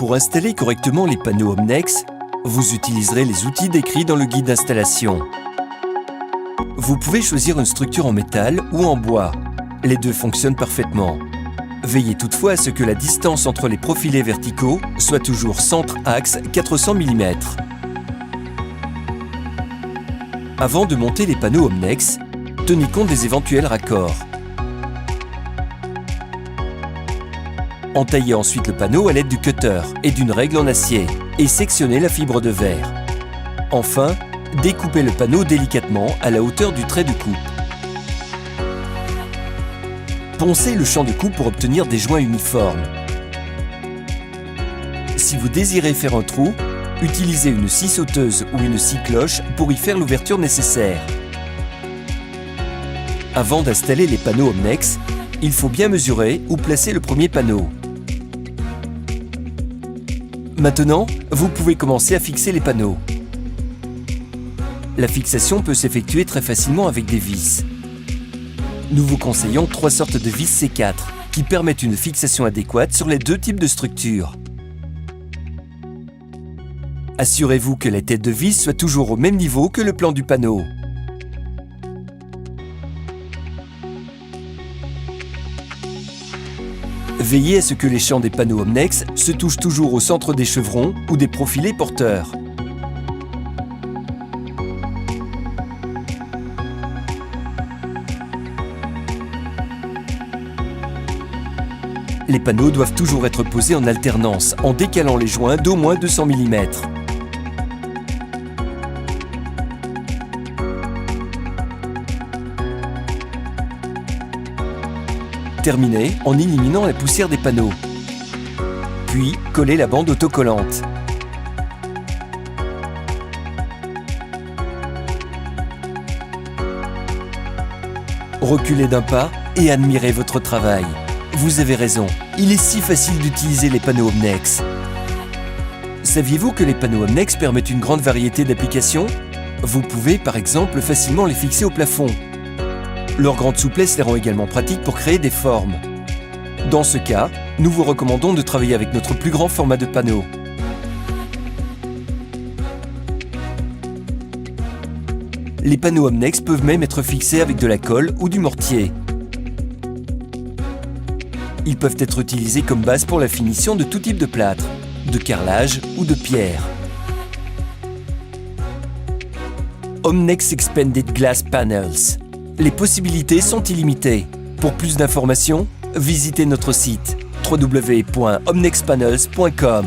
Pour installer correctement les panneaux Omnex, vous utiliserez les outils décrits dans le guide d'installation. Vous pouvez choisir une structure en métal ou en bois. Les deux fonctionnent parfaitement. Veillez toutefois à ce que la distance entre les profilés verticaux soit toujours centre-axe 400 mm. Avant de monter les panneaux Omnex, tenez compte des éventuels raccords. Entaillez ensuite le panneau à l'aide du cutter et d'une règle en acier et sectionnez la fibre de verre. Enfin, découpez le panneau délicatement à la hauteur du trait de coupe. Poncez le champ de coupe pour obtenir des joints uniformes. Si vous désirez faire un trou, utilisez une scie sauteuse ou une scie cloche pour y faire l'ouverture nécessaire. Avant d'installer les panneaux Omnex, il faut bien mesurer où placer le premier panneau. Maintenant, vous pouvez commencer à fixer les panneaux. La fixation peut s'effectuer très facilement avec des vis. Nous vous conseillons 3 sortes de vis C4 qui permettent une fixation adéquate sur les 2 types de structures. Assurez-vous que les têtes de vis soient toujours au même niveau que le plan du panneau. Veillez à ce que les champs des panneaux Omnex se touchent toujours au centre des chevrons ou des profilés porteurs. Les panneaux doivent toujours être posés en alternance, en décalant les joints d'au moins 200 mm. Terminez en éliminant la poussière des panneaux. Puis, collez la bande autocollante. Reculez d'un pas et admirez votre travail. Vous avez raison, il est si facile d'utiliser les panneaux Omnex. Saviez-vous que les panneaux Omnex permettent une grande variété d'applications? Vous pouvez par exemple facilement les fixer au plafond. Leur grande souplesse les rend également pratiques pour créer des formes. Dans ce cas, nous vous recommandons de travailler avec notre plus grand format de panneaux. Les panneaux Omnex peuvent même être fixés avec de la colle ou du mortier. Ils peuvent être utilisés comme base pour la finition de tout type de plâtre, de carrelage ou de pierre. Omnex Expanded Glass Panels. Les possibilités sont illimitées. Pour plus d'informations, visitez notre site www.omnexpanels.com.